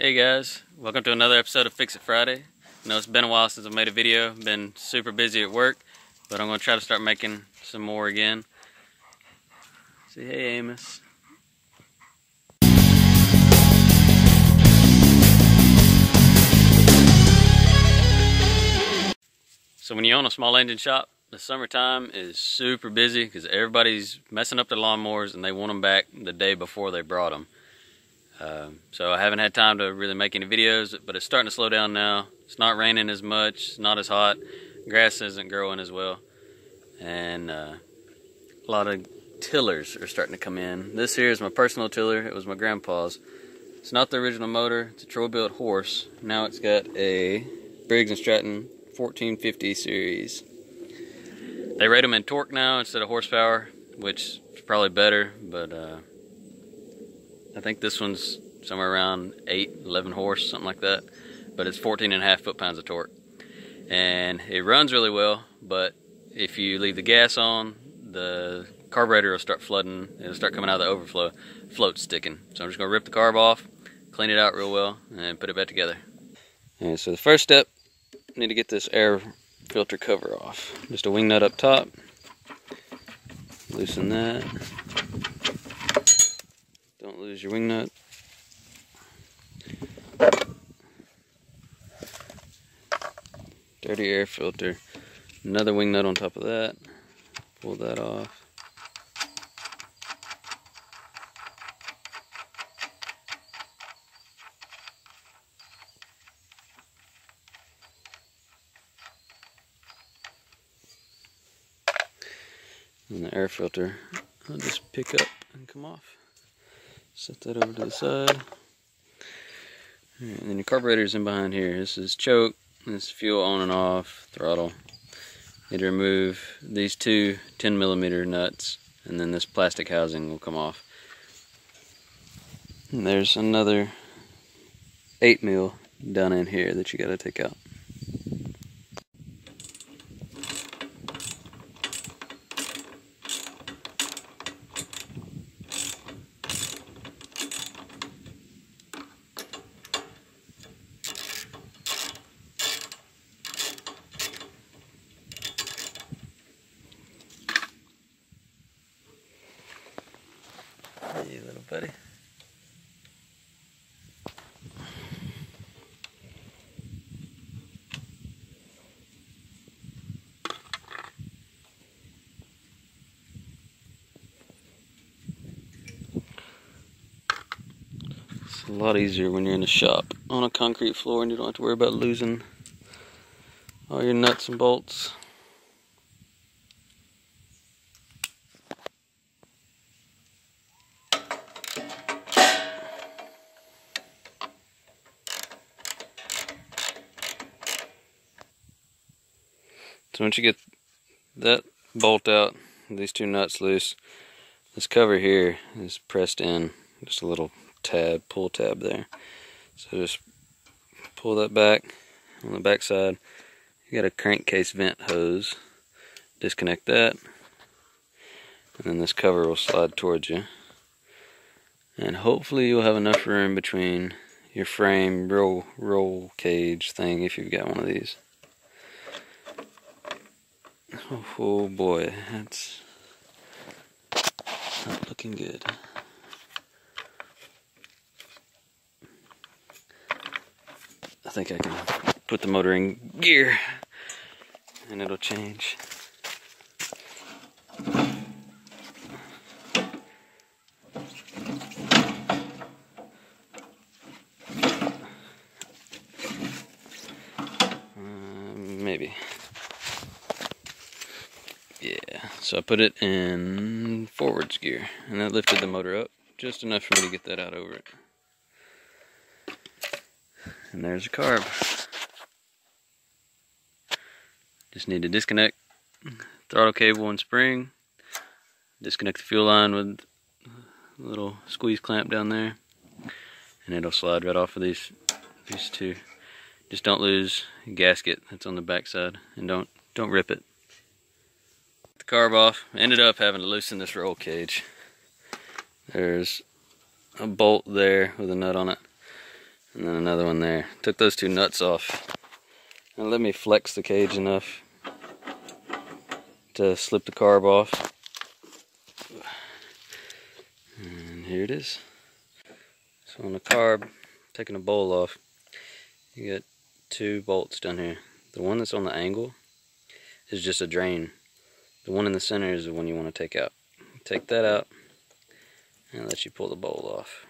Hey guys, welcome to another episode of Fix It Friday. I know it's been a while since I've made a video, been super busy at work, but I'm going to try to start making some more again. Say hey Amos. So when you own a small engine shop, the summertime is super busy because everybody's messing up their lawnmowers and they want them back the day before they brought them. So I haven't had time to really make any videos, but it's starting to slow down now. It's not raining as much, it's not as hot, grass isn't growing as well, and a lot of tillers are starting to come in. This here is my personal tiller. It was my grandpa's. It's not the original motor, it's a Troy Bilt Horse. Now it's got a Briggs & Stratton 1450 series. They rate them in torque now instead of horsepower, which is probably better, but I think this one's somewhere around 11 horse, something like that. But it's 14.5 foot-pounds of torque. And it runs really well, but if you leave the gas on, the carburetor will start flooding. It'll start coming out of the overflow. Float's sticking. So I'm just going to rip the carb off, clean it out real well, and put it back together. Alright, so the first step, I need to get this air filter cover off. Just a wing nut up top. Loosen that. Don't lose your wing nut. Dirty air filter. Another wing nut on top of that. Pull that off. And the air filter, I'll just pick up and come off. Set that over to the side. Alright, and then your carburetor's in behind here. This is choke, this is fuel on and off, throttle. You need to remove these two 10mm nuts, and then this plastic housing will come off. And there's another 8mm down in here that you gotta take out. Hey, little buddy. It's a lot easier when you're in a shop on a concrete floor and you don't have to worry about losing all your nuts and bolts. So once you get that bolt out, these two nuts loose, this cover here is pressed in, just a little tab, pull tab there. So just pull that back. On the back side, you got a crankcase vent hose. Disconnect that, and then this cover will slide towards you. And hopefully you'll have enough room between your frame roll cage thing if you've got one of these. Oh boy, that's not looking good. I think I can put the motor in gear and it'll change. Maybe. Yeah, so I put it in forwards gear, and that lifted the motor up just enough for me to get that out over it. And there's a carb. Just need to disconnect throttle cable and spring, disconnect the fuel line with a little squeeze clamp down there, and it'll slide right off of these two. Just don't lose the gasket that's on the back side, and don't rip it. The carb off. Ended up having to loosen this roll cage. There's a bolt there with a nut on it. And then another one there. Took those two nuts off. And let me flex the cage enough to slip the carb off. And here it is. So on the carb, taking the bowl off, you got two bolts down here. The one that's on the angle is just a drain. The one in the center is the one you want to take out. Take that out and let you pull the bowl off.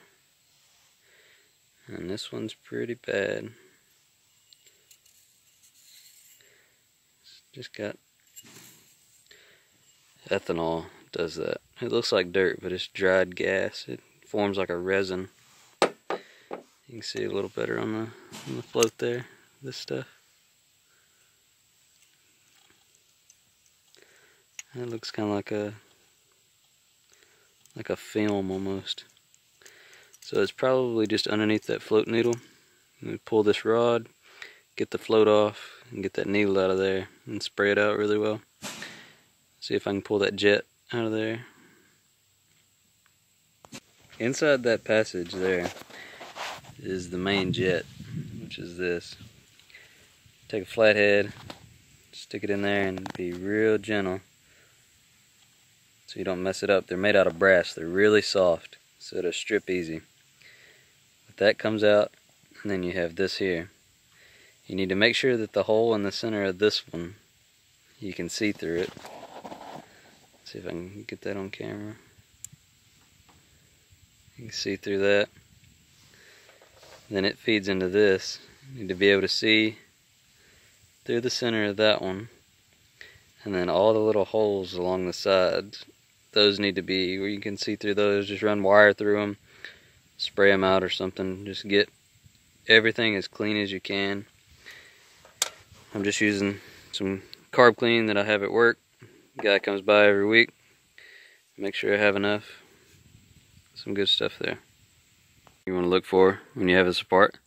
And this one's pretty bad. It's just got ethanol does that. It looks like dirt, but it's dried gas. It forms like a resin. You can see a little better on the float there, this stuff. It looks kind of like a film almost. So it's probably just underneath that float needle. You pull this rod, get the float off, and get that needle out of there, and spray it out really well. See if I can pull that jet out of there. Inside that passage there is the main jet, which is this. Take a flathead, stick it in there, and be real gentle so you don't mess it up. They're made out of brass. They're really soft, so it'll strip easy. But that comes out, and then you have this here. You need to make sure that the hole in the center of this one, you can see through it. Let's see if I can get that on camera. You can see through that. Then it feeds into this. You need to be able to see through the center of that one. And then all the little holes along the sides, those need to be where you can see through those. Just run wire through them, spray them out or something. Just get everything as clean as you can. I'm just using some Carb Clean that I have at work. The guy comes by every week. Make sure I have enough. Some good stuff there. You want to look for when you have this apart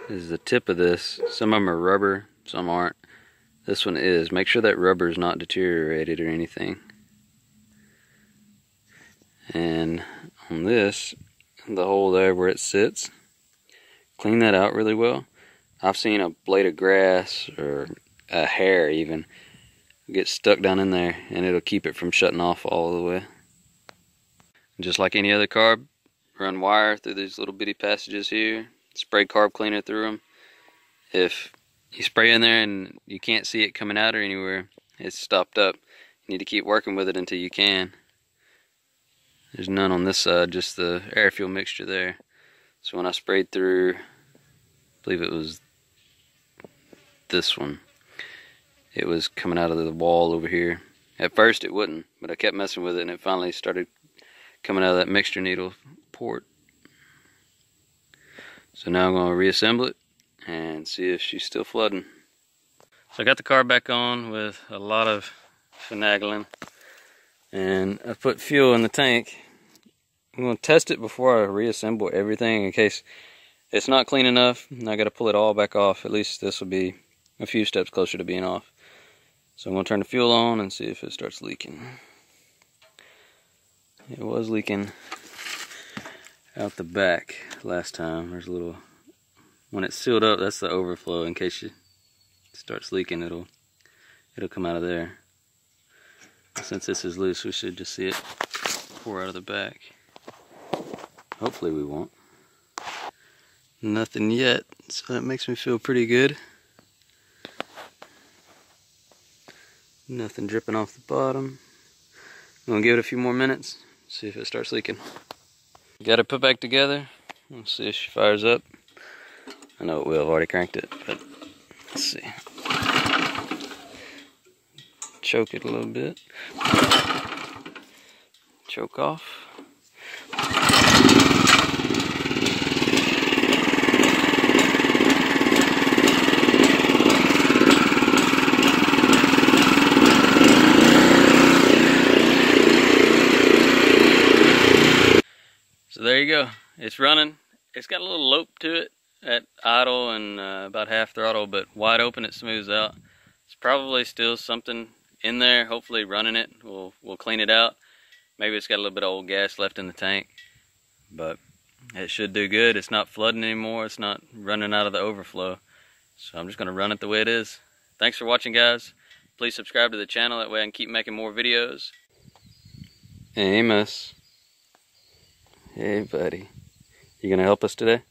is the tip of this. Some of them are rubber, some aren't. This one is. Make sure that rubber is not deteriorated or anything. And on this, the hole there where it sits, clean that out really well. I've seen a blade of grass or a hair even get stuck down in there, and it'll keep it from shutting off all the way. Just like any other carb, run wire through these little bitty passages here, spray carb cleaner through them. If you spray in there and you can't see it coming out or anywhere, it's stopped up. You need to keep working with it until you can. There's none on this side, just the air fuel mixture there. So when I sprayed through, I believe it was this one, it was coming out of the wall over here. At first it wouldn't, but I kept messing with it and it finally started coming out of that mixture needle port. So now I'm going to reassemble it and see if she's still flooding. So I got the carb back on with a lot of finagling, and I put fuel in the tank. I'm going to test it before I reassemble everything in case it's not clean enough and I got to pull it all back off. At least this will be a few steps closer to being off. So I'm going to turn the fuel on and see if it starts leaking. It was leaking out the back last time. There's a little, when it's sealed up, that's the overflow. In case it starts leaking, it'll come out of there. Since this is loose, we should just see it pour out of the back. Hopefully we won't. Nothing yet, so that makes me feel pretty good. Nothing dripping off the bottom. I'm gonna give it a few more minutes, see if it starts leaking. Got it put back together. Let's see if she fires up. I know it will, I've already cranked it, but let's see. Choke it a little bit. Choke off. So there you go. It's running. It's got a little lope to it at idle and about half throttle, but wide open it smooths out. It's probably still something in there. Hopefully running it we'll clean it out. Maybe it's got a little bit of old gas left in the tank, but it should do good. It's not flooding anymore. It's not running out of the overflow. So I'm just going to run it the way it is. Thanks for watching, guys. Please subscribe to the channel. That way I can keep making more videos. Amos. Hey, buddy. You going to help us today?